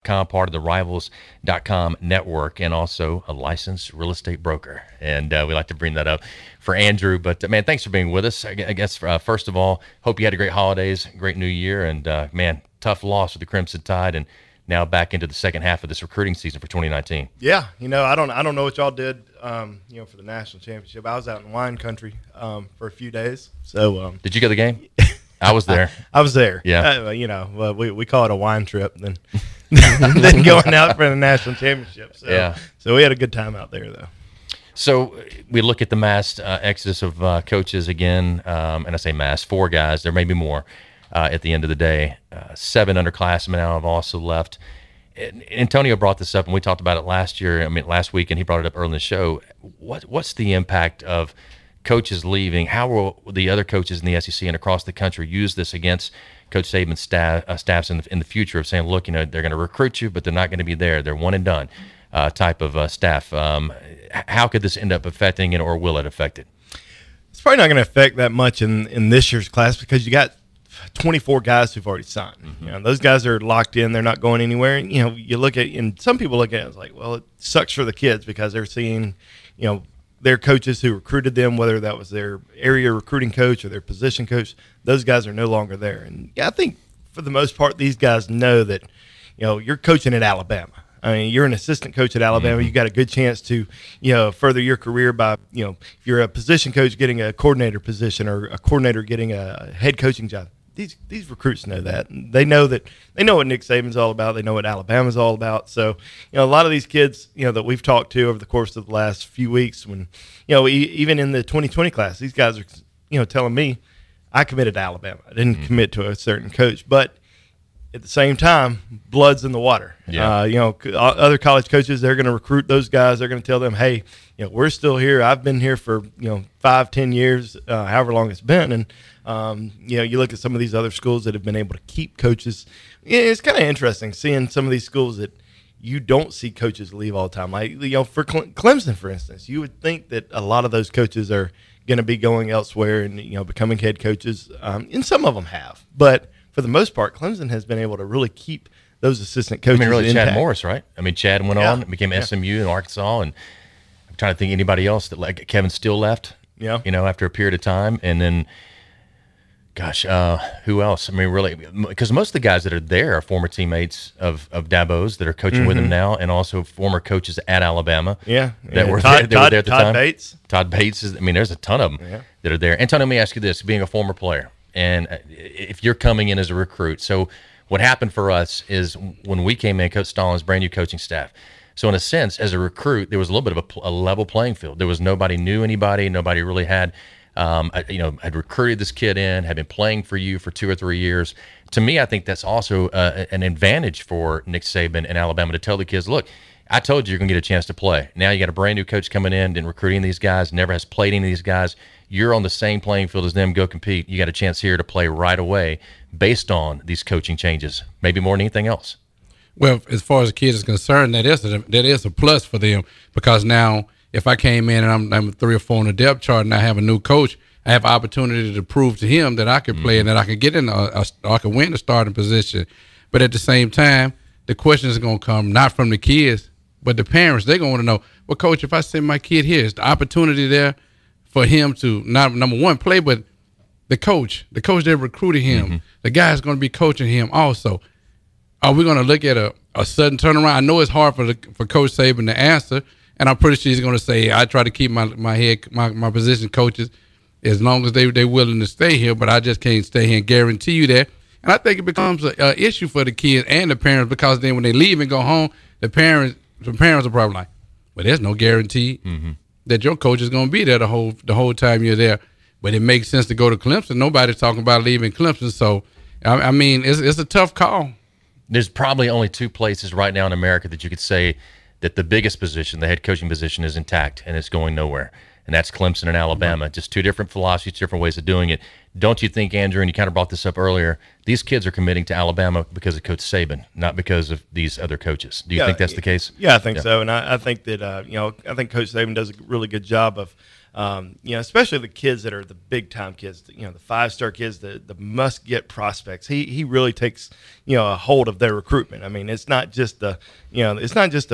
BamaInsider.com, part of the Rivals.com network, and also a licensed real estate broker. And we like to bring that up for Andrew. But, man, thanks for being with us. I guess, first of all, hope you had a great holidays, great new year. And, man, tough loss with the Crimson Tide, and now back into the second half of this recruiting season for 2019. Yeah, I don't know what y'all did, for the national championship. I was out in wine country for a few days. So did you go to the game? I was there. I was there. Yeah. We call it a wine trip than going out for the national championship. So, yeah. So we had a good time out there, though. So we look at the mass exodus of coaches again, and I say mass, 4 guys. There may be more at the end of the day. 7 underclassmen now have also left. Antonio brought this up, and we talked about it last week, and he brought it up early in the show. What's the impact of coaches leaving? How will the other coaches in the SEC and across the country use this against Coach Saban's staffs in the future of saying, look, they're going to recruit you, but they're not going to be there. They're one and done type of staff. How could this end up affecting it, or will it affect it? It's probably not going to affect that much in this year's class because you got 24 guys who've already signed. Mm-hmm. Those guys are locked in. They're not going anywhere. And, you look at, and some people look at it as like, well, it sucks for the kids because they're seeing, their coaches who recruited them, whether that was their area recruiting coach or their position coach, those guys are no longer there. And I think for the most part, these guys know that, you're coaching at Alabama. I mean, you're an assistant coach at Alabama. You got a good chance to, further your career by, if you're a position coach getting a coordinator position or a coordinator getting a head coaching job. These recruits know that. They know what Nick Saban's all about. They know what Alabama's all about. So, a lot of these kids, that we've talked to over the course of the last few weeks, when, even in the 2020 class, these guys are, telling me, I committed to Alabama. I didn't commit to a certain coach, but at the same time, blood's in the water. Yeah. Other college coaches, they're going to recruit those guys. They're going to tell them, hey, we're still here. I've been here for 5-10 years, however long it's been, and you look at some of these other schools that have been able to keep coaches. It's kind of interesting seeing some of these schools that you don't see coaches leave all the time. Like, for Clemson, for instance, you would think that a lot of those coaches are going to be going elsewhere and, becoming head coaches. And some of them have. But for the most part, Clemson has been able to really keep those assistant coaches really intact. Chad Morris, right? Chad went on and became SMU in Arkansas. And I'm trying to think anybody else that, like Kevin Steele left, after a period of time. And then – gosh, who else? Really, because most of the guys that are there are former teammates of Dabo's that are coaching with him now, and also former coaches at Alabama. That were there at the time. Todd Bates is. There's a ton of them that are there. Antonio, let me ask you this: being a former player, and if you're coming in as a recruit, so what happened for us is when we came in, Coach Stalin's brand new coaching staff. So in a sense, as a recruit, there was a little bit of a level playing field. There was nobody knew anybody. Nobody really had. I'd recruited this kid in, had been playing for you for 2 or 3 years. To me, I think that's also an advantage for Nick Saban and Alabama to tell the kids, look, I told you you're going to get a chance to play. Now you got a brand new coach coming in and recruiting these guys, never has played any of these guys. You're on the same playing field as them. Go compete. You got a chance here to play right away based on these coaching changes, maybe more than anything else. Well, as far as the kids is concerned, that is a plus for them because now – if I came in and I'm 3 or 4 on the depth chart and I have a new coach, I have opportunity to prove to him that I could play and that I could get in I could win the starting position. But at the same time, the question is going to come not from the kids, but the parents. They're going to want to know, well, Coach, if I send my kid here, is the opportunity there for him to not, number one, play, but the coach that recruited him, the guy's going to be coaching him also. Are we going to look at a sudden turnaround? I know it's hard for Coach Saban to answer, and I'm pretty sure he's going to say, I try to keep my position coaches as long as they're willing to stay here, but I just can't stay here and guarantee you that. And I think it becomes an issue for the kids and the parents because then when they leave and go home, the parents are probably like, well, there's no guarantee that your coach is going to be there the whole time you're there. But it makes sense to go to Clemson. Nobody's talking about leaving Clemson. So, it's a tough call. There's probably only 2 places right now in America that you could say that the biggest position, the head coaching position, is intact and it's going nowhere. And that's Clemson and Alabama. Just 2 different philosophies, different ways of doing it. Don't you think, Andrew, and you kind of brought this up earlier, these kids are committing to Alabama because of Coach Saban, not because of these other coaches. Do you think that's the case? Yeah, I think so. And I think that, I think Coach Saban does a really good job of especially the kids that are the big time kids, the 5-star kids, the must get prospects. He really takes a hold of their recruitment. I mean, it's not just a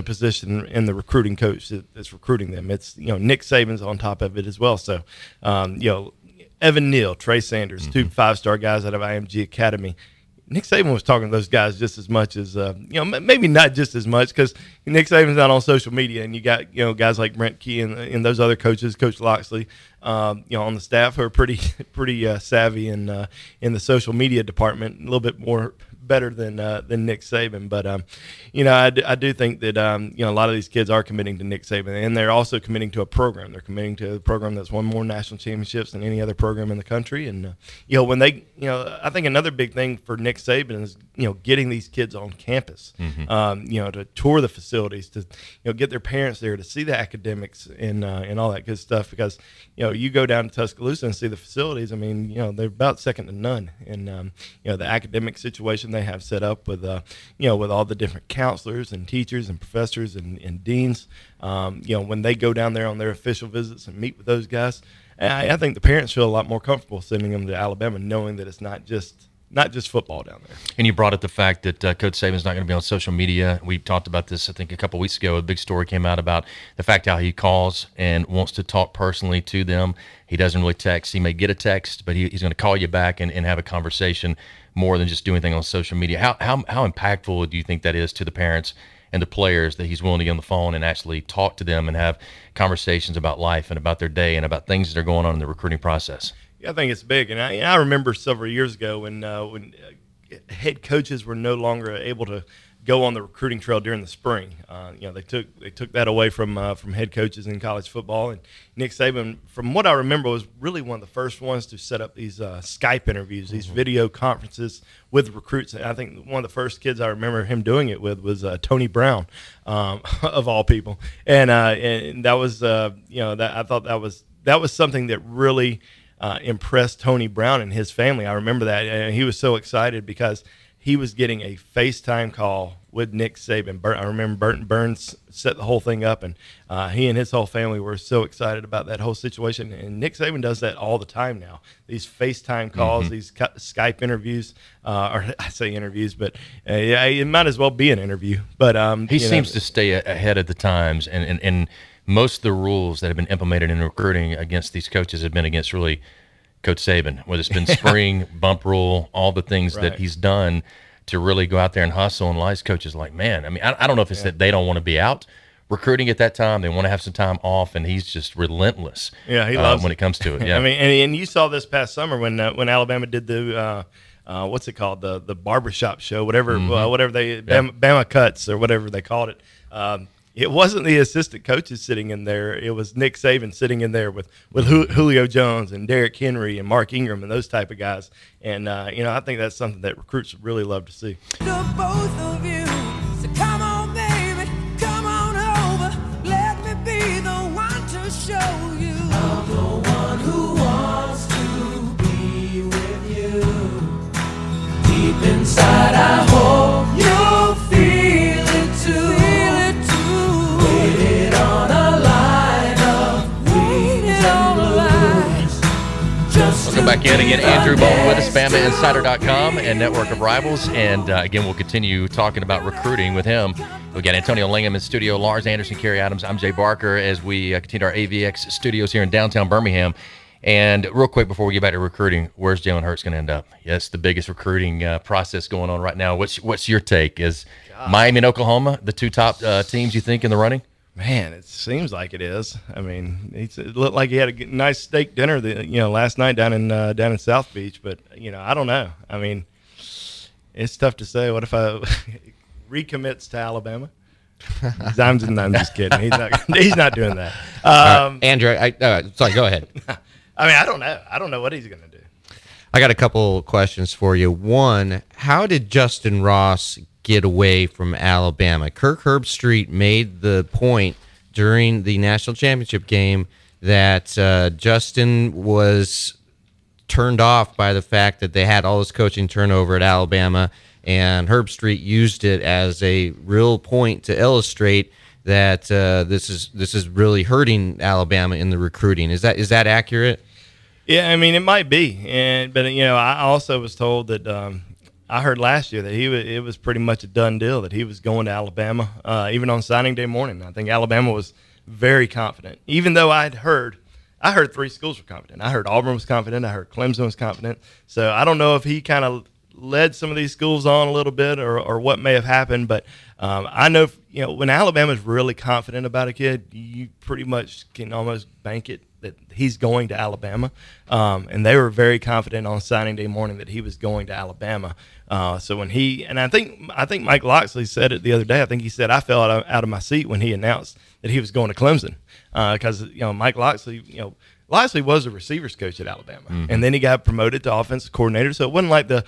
position in the recruiting coach that's recruiting them. It's Nick Saban's on top of it as well. So Evan Neal, Trey Sanders, 2 5-star guys out of IMG Academy. Nick Saban was talking to those guys just as much as, maybe not just as much, because Nick Saban's not on social media, and you got, guys like Brent Key and those other coaches, Coach Loxley, on the staff who are pretty savvy in the social media department, a little bit more better than Nick Saban. But I do think that a lot of these kids are committing to Nick Saban, and they're also committing to a program. They're committing to a program that's won more national championships than any other program in the country. And when they, I think another big thing for Nick Saban is getting these kids on campus, to tour the facilities, to get their parents there, to see the academics and all that good stuff. Because you go down to Tuscaloosa and see the facilities. I mean, they're about second to none. And the academic situation they have set up with with all the different counselors and teachers and professors and deans, when they go down there on their official visits and meet with those guys, I think the parents feel a lot more comfortable sending them to Alabama, knowing that it's not just football down there. And you brought up the fact that Coach Saban's not going to be on social media. We talked about this, I think, a couple weeks ago. A big story came out about the fact how he calls and wants to talk personally to them. He doesn't really text. He may get a text, but he's going to call you back and have a conversation more than just doing anything on social media. How impactful do you think that is to the parents and the players that he's willing to get on the phone and actually talk to them and have conversations about life and about their day and about things that are going on in the recruiting process? Yeah, I think it's big, and I remember several years ago when head coaches were no longer able to go on the recruiting trail during the spring. They took that away from head coaches in college football, and Nick Saban, from what I remember, was really one of the first ones to set up these Skype interviews, these video conferences with recruits. And I think one of the first kids I remember him doing it with was Tony Brown, of all people, and that was I thought that was something that really impressed Tony Brown and his family. I remember that, and he was so excited because he was getting a FaceTime call with Nick Saban. I remember Burton Burns set the whole thing up, and he and his whole family were so excited about that whole situation. And Nick Saban does that all the time now. These FaceTime calls, these Skype interviews, or I say interviews, but it might as well be an interview. But he seems to stay ahead of the times, and most of the rules that have been implemented in recruiting against these coaches have been against really Coach Saban, whether it's been spring, bump rule, all the things that he's done to really go out there and hustle. And a lot of these coaches like, man, I mean, I don't know if it's that they don't want to be out recruiting at that time. They want to have some time off, and he's just relentless. Yeah, he loves when it comes to it. Yeah, I mean, and you saw this past summer when Alabama did the what's it called, the barbershop show, whatever they Bama Cuts or whatever they called it. It wasn't the assistant coaches sitting in there. It was Nick Saban sitting in there with Julio Jones and Derrick Henry and Mark Ingram and those type of guys. And, I think that's something that recruits really love to see. The both of you, so come on, baby, come on over. Let me be the one to show you. I'm the one who wants to be with you. Deep inside, I hope you'll feel it too. Welcome back in again. Andrew Bolton with us, BamaInsider.com and Network of Rivals. And again, we'll continue talking about recruiting with him. We got Antonio Lingham in studio, Lars Anderson, Kerry Adams. I'm Jay Barker as we continue our AVX studios here in downtown Birmingham. And real quick before we get back to recruiting, where's Jalen Hurts going to end up? Yes, the biggest recruiting process going on right now. What's your take? Is Miami and Oklahoma the two top teams you think in the running? Man, it seems like it is. I mean, it looked like he had a nice steak dinner, last night down in South Beach. But I don't know. I mean, it's tough to say. What if I recommits to Alabama? I'm just kidding. He's not doing that. Andrew, sorry, go ahead. I mean, I don't know. I don't know what he's going to do. I got a couple questions for you. One, how did Justin Ross get away from Alabama? Kirk Herbstreit made the point during the national championship game that Justin was turned off by the fact that they had all this coaching turnover at Alabama, and Herbstreit used it as a real point to illustrate that this is really hurting Alabama in the recruiting. Is that accurate? Yeah, I mean, it might be, but I also was told that I heard last year that it was pretty much a done deal that he was going to Alabama, even on signing day morning. I think Alabama was very confident, even though I heard 3 schools were confident. I heard Auburn was confident. I heard Clemson was confident. So I don't know if he kind of led some of these schools on a little bit or what may have happened, but I know when Alabama's really confident about a kid, you pretty much can almost bank it that he's going to Alabama, and they were very confident on signing day morning that he was going to Alabama. So when I think Mike Loxley said it the other day. I think he said I fell out of my seat when he announced that he was going to Clemson, because Mike Loxley, Loxley was a receivers coach at Alabama, and then he got promoted to offensive coordinator. So it wasn't like the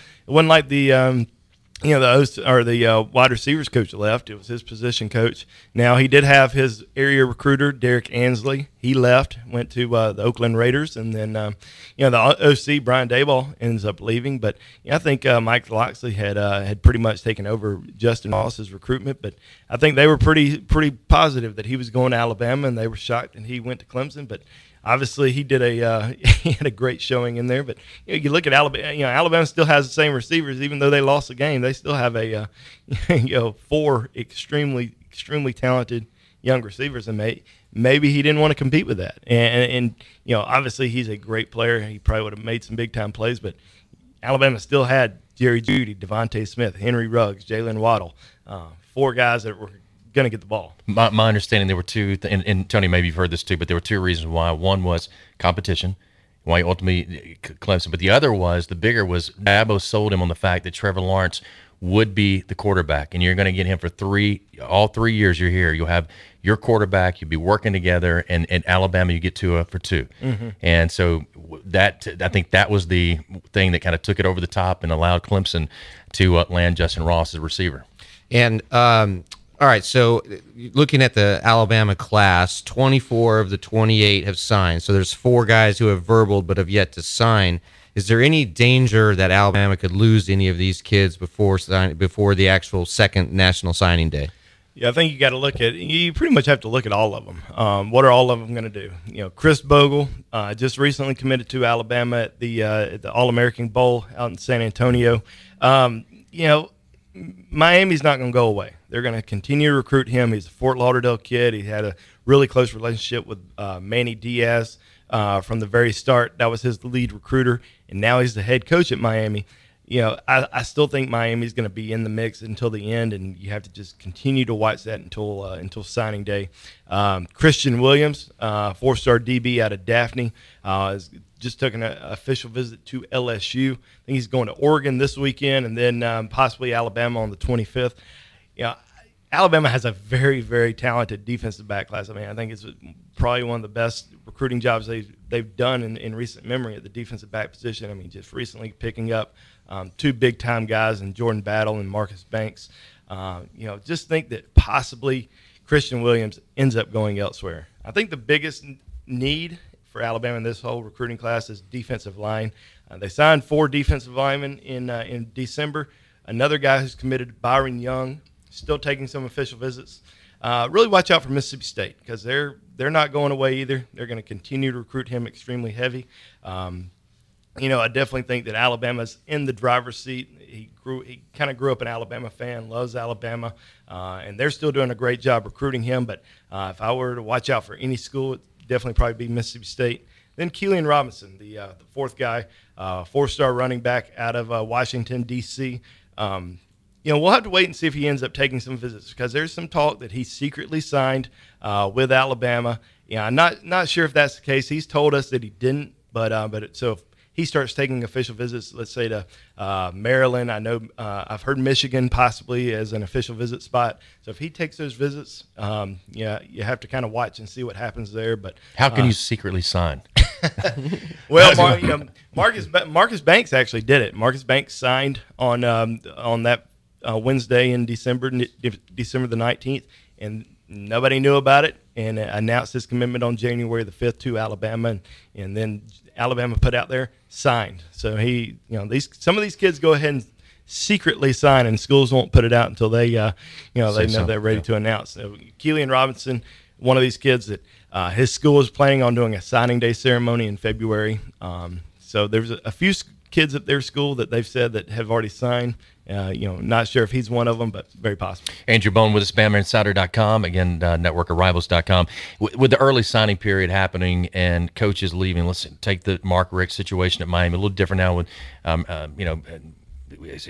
the wide receivers coach left. It was his position coach. Now, he did have his area recruiter, Derek Ansley. He left, went to the Oakland Raiders, and then the OC, Brian Daboll, ends up leaving. But I think Mike Loxley had pretty much taken over Justin Ross's recruitment. But I think they were pretty positive that he was going to Alabama, and they were shocked that he went to Clemson. But obviously, he did he had a great showing in there. But you look at Alabama. Alabama still has the same receivers, even though they lost the game. They still have a 4 extremely talented young receivers, and maybe he didn't want to compete with that. And obviously, he's a great player. He probably would have made some big time plays, but Alabama still had Jerry Jeudy, Devontae Smith, Henry Ruggs, Jalen Waddle, 4 guys that were going to get the ball. My understanding, there were 2, and Tony, maybe you've heard this too, but there were 2 reasons why. One was competition, why ultimately Clemson, but the other was, the bigger was, Dabo sold him on the fact that Trevor Lawrence would be the quarterback, and you're going to get him for all 3 years you're here. You'll have your quarterback, you'll be working together, and at Alabama you get Tua for 2. And so I think that was the thing that kind of took it over the top and allowed Clemson to land Justin Ross as a receiver. And all right, so looking at the Alabama class, 24 of the 28 have signed. So there's 4 guys who have verbaled but have yet to sign. Is there any danger that Alabama could lose any of these kids before the actual second national signing day? Yeah, I think you pretty much have to look at all of them. What are all of them going to do? Chris Bogle just recently committed to Alabama at the All-American Bowl out in San Antonio. Miami's not going to go away. They're going to continue to recruit him. He's a Fort Lauderdale kid. He had a really close relationship with Manny Diaz from the very start. That was his lead recruiter, and now he's the head coach at Miami. I still think Miami's going to be in the mix until the end, and you have to just continue to watch that until signing day. Christian Williams, 4-star DB out of Daphne, is just took an official visit to LSU. I think he's going to Oregon this weekend, and then possibly Alabama on the 25th. Alabama has a very, very talented defensive back class. I mean, I think it's probably one of the best recruiting jobs they've done in recent memory at the defensive back position. I mean, just recently picking up 2 big-time guys in Jordan Battle and Marcus Banks. Just think that possibly Christian Williams ends up going elsewhere. I think the biggest need for Alabama in this whole recruiting class is defensive line. They signed 4 defensive linemen in December. Another guy who's committed, Byron Young, still taking some official visits. Really watch out for Mississippi State, because they're not going away either. They're going to continue to recruit him extremely heavy. I definitely think that Alabama's in the driver's seat. He kind of grew up an Alabama fan, loves Alabama, and they're still doing a great job recruiting him. But if I were to watch out for any school, it'd definitely probably be Mississippi State. Then Keelan Robinson, the 4th guy, 4-star running back out of Washington, D.C. We'll have to wait and see if he ends up taking some visits, because there's some talk that he secretly signed with Alabama. I'm not sure if that's the case. He's told us that he didn't, so if he starts taking official visits, let's say to Maryland, I know I've heard Michigan possibly as an official visit spot. So if he takes those visits, you have to kind of watch and see what happens there. But how can you secretly sign? Well, Marcus Banks actually did it. Marcus Banks signed on that Wednesday in December the 19th, and nobody knew about it, and announced his commitment on January the 5th to Alabama, and then Alabama put out there, signed. So some of these kids go ahead and secretly sign, and schools won't put it out until they, they know they're ready to announce. So Keelan Robinson, one of these kids that his school is planning on doing a signing day ceremony in February. So there's a few kids at their school that they've said that have already signed. Not sure if he's one of them, but very possible. Andrew Bone with us, BamaInsider.com, again, networkrivals.com. With the early signing period happening and coaches leaving, let's take the Mark Richt situation at Miami, a little different now with,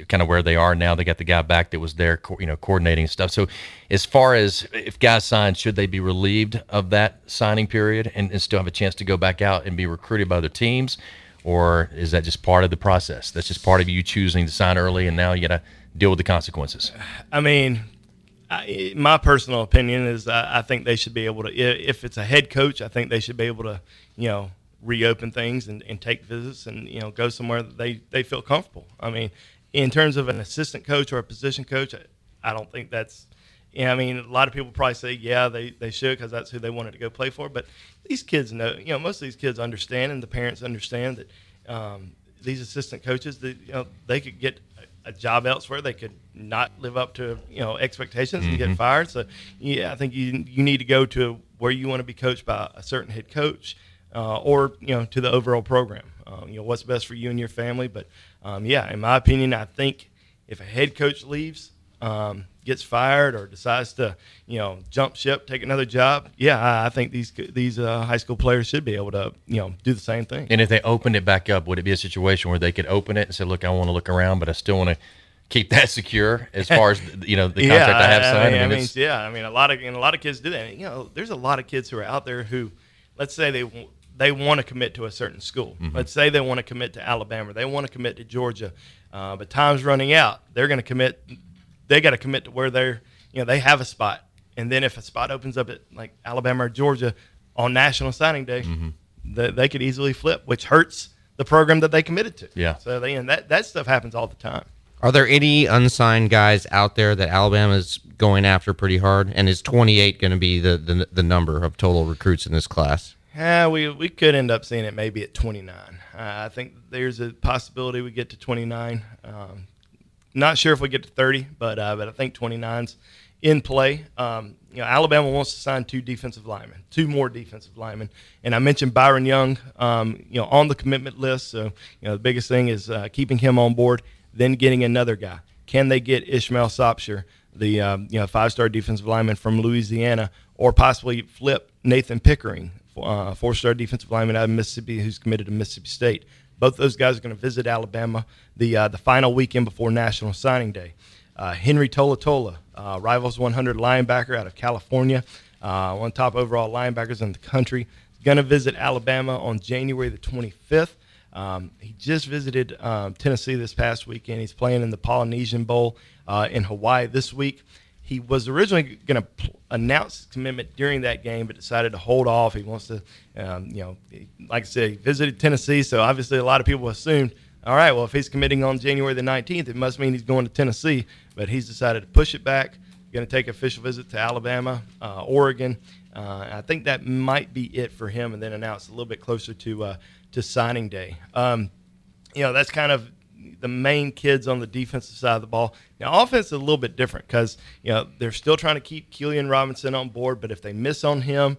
kind of where they are now. They got the guy back that was there, coordinating stuff. So as far as if guys sign, should they be relieved of that signing period and still have a chance to go back out and be recruited by other teams? Or is that just part of the process? That's just part of you choosing to sign early, and now you got to deal with the consequences. I mean, my personal opinion is I think they should be able to, if it's a head coach, I think they should be able to, reopen things and take visits and, go somewhere that they feel comfortable. I mean, in terms of an assistant coach or a position coach, I don't think that's – a lot of people probably say, they should because that's who they wanted to go play for. But these kids know, most of these kids understand, and the parents understand that these assistant coaches, they could get a job elsewhere. They could not live up to, expectations and get fired. So, I think you need to go to where you want to be coached by a certain head coach or, to the overall program. What's best for you and your family. But, in my opinion, I think if a head coach leaves, gets fired or decides to, jump ship, take another job, I think these high school players should be able to, do the same thing. And if they opened it back up, would it be a situation where they could open it and say, look, I want to look around, but I still want to keep that secure as far as, the contract I have signed? A lot of kids do that. There's a lot of kids who are out there who, let's say they want to commit to a certain school. Mm-hmm. Let's say they want to commit to Alabama. They want to commit to Georgia, but time's running out. They're going to commit. They got to commit to where they have a spot. And then if a spot opens up at like Alabama or Georgia on National Signing Day, they could easily flip, which hurts the program that they committed to. Yeah. So that stuff happens all the time. Are there any unsigned guys out there that Alabama's going after pretty hard? And is 28 going to be the number of total recruits in this class? We could end up seeing it maybe at 29. I think there's a possibility we get to 29. Not sure if we get to 30, but I think 29's in play. Alabama wants to sign two more defensive linemen. And I mentioned Byron Young, on the commitment list. So, the biggest thing is keeping him on board, then getting another guy. Can they get Ishmael Sopsher, the five-star defensive lineman from Louisiana, or possibly flip Nathan Pickering, four-star defensive lineman out of Mississippi who's committed to Mississippi State? Both those guys are going to visit Alabama the final weekend before National Signing Day. Henry Tola, Rivals 100 linebacker out of California, one of the top overall linebackers in the country, is going to visit Alabama on January the 25th. He just visited Tennessee this past weekend. He's playing in the Polynesian Bowl in Hawaii this week. He was originally going to announce his commitment during that game, but decided to hold off. He wants to, like I said, he visited Tennessee, so obviously a lot of people assumed, all right, well, if he's committing on January the 19th, it must mean he's going to Tennessee. But he's decided to push it back, going to take an official visit to Alabama, Oregon. I think that might be it for him, and then announce a little bit closer to signing day. That's kind of the main kids on the defensive side of the ball. Now, offense is a little bit different because, they're still trying to keep Keelan Robinson on board, but if they miss on him,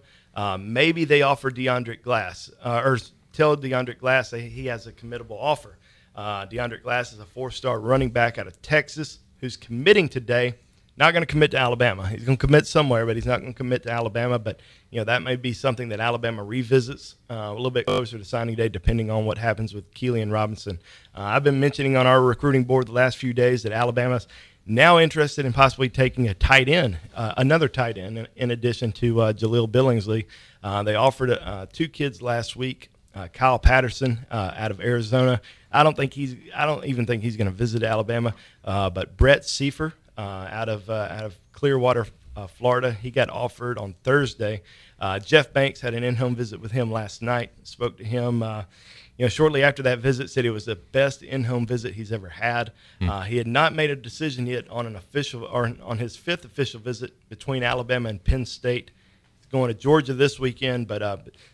maybe they offer DeAndre Glass or tell DeAndre Glass that he has a committable offer. DeAndre Glass is a four-star running back out of Texas who's committing today. Not going to commit to Alabama. He's going to commit somewhere, but he's not going to commit to Alabama. But, that may be something that Alabama revisits a little bit closer to signing day, depending on what happens with Keelan Robinson. I've been mentioning on our recruiting board the last few days that Alabama's now interested in possibly taking a tight end, another tight end, in addition to Jaleel Billingsley. They offered two kids last week, Kyle Patterson out of Arizona. I don't even think he's going to visit Alabama. But Brett Seifer out of Clearwater, Florida, he got offered on Thursday. Jeff Banks had an in-home visit with him last night. Spoke to him, shortly after that visit. Said it was the best in-home visit he's ever had. He had not made a decision yet on on his fifth official visit between Alabama and Penn State. going to Georgia this weekend, but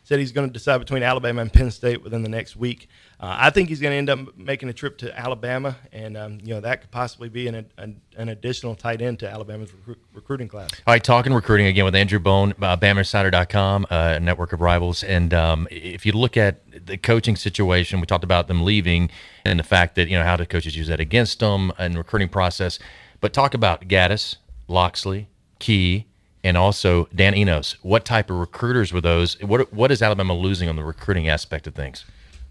said he's going to decide between Alabama and Penn State within the next week. I think he's going to end up making a trip to Alabama, and that could possibly be an additional tight end to Alabama's recruiting class. All right, talking recruiting again with Andrew Bone, BamaInsider.com, a network of rivals. And if you look at the coaching situation, we talked about them leaving and the fact that, how do coaches use that against them in the recruiting process. But talk about Gaddis, Loxley, Key, and also Dan Enos. What type of recruiters were those? What is Alabama losing on the recruiting aspect of things?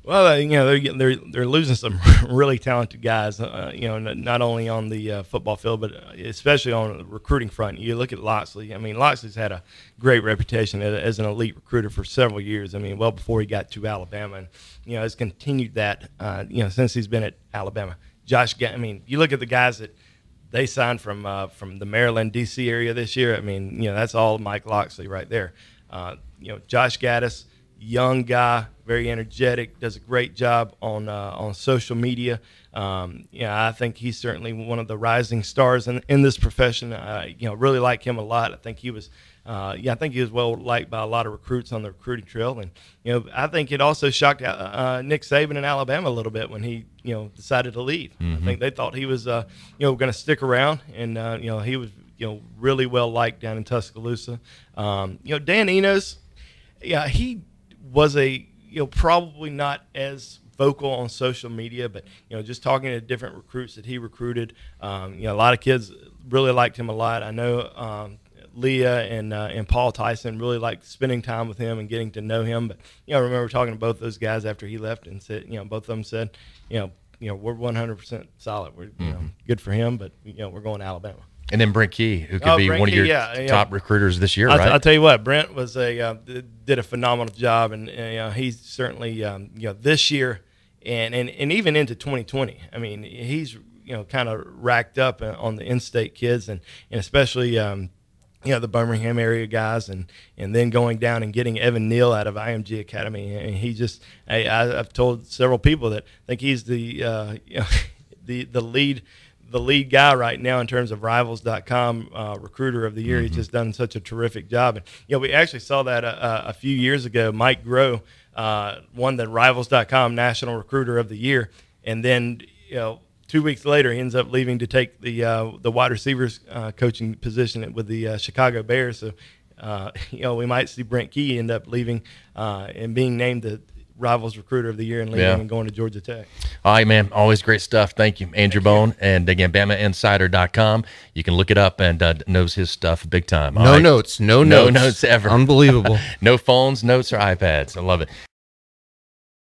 Well, they're losing some really talented guys. Not only on the football field, but especially on the recruiting front. You look at Loxley. I mean, Loxley's had a great reputation as an elite recruiter for several years. I mean, well before he got to Alabama, and has continued that. Since he's been at Alabama. You look at the guys that they signed from the Maryland, D.C. area this year. I mean, that's all Mike Loxley right there. Josh Gaddis, young guy, very energetic, does a great job on social media. I think he's certainly one of the rising stars in this profession. Really like him a lot. I think he was well liked by a lot of recruits on the recruiting trail, and I think it also shocked Nick Saban in Alabama a little bit when he decided to leave. Mm-hmm. I think they thought he was going to stick around, and he was really well liked down in Tuscaloosa. Dan Enos, he was probably not as vocal on social media, but just talking to different recruits that he recruited, a lot of kids really liked him a lot. I know Leah and Paul Tyson really liked spending time with him and getting to know him. But I remember talking to both those guys after he left, and said, both of them said, we're 100% solid. We're good for him, but we're going to Alabama. And then Brent Key, who could be one of your top recruiters this year, right? I'll tell you what, Brent was did a phenomenal job, and he's certainly this year and even into 2020. I mean, he's kind of racked up on the in-state kids, and especially the Birmingham area guys, and then going down and getting Evan Neal out of IMG Academy, and he just I've told several people that I think he's the lead guy right now in terms of Rivals.com recruiter of the year. Mm-hmm. He's just done such a terrific job. And we actually saw that a few years ago. Mike Groh won the Rivals.com National Recruiter of the Year, and then 2 weeks later he ends up leaving to take the wide receivers coaching position with the Chicago Bears. So we might see Brent Key end up leaving and being named the Rivals Recruiter of the Year and leaving and going to Georgia Tech. All right, man. Always great stuff. Thank you, Andrew Bone. And again, BamaInsider.com. You can look it up, and knows his stuff big time. No notes. No notes ever. Unbelievable. No phones, notes, or iPads. I love it.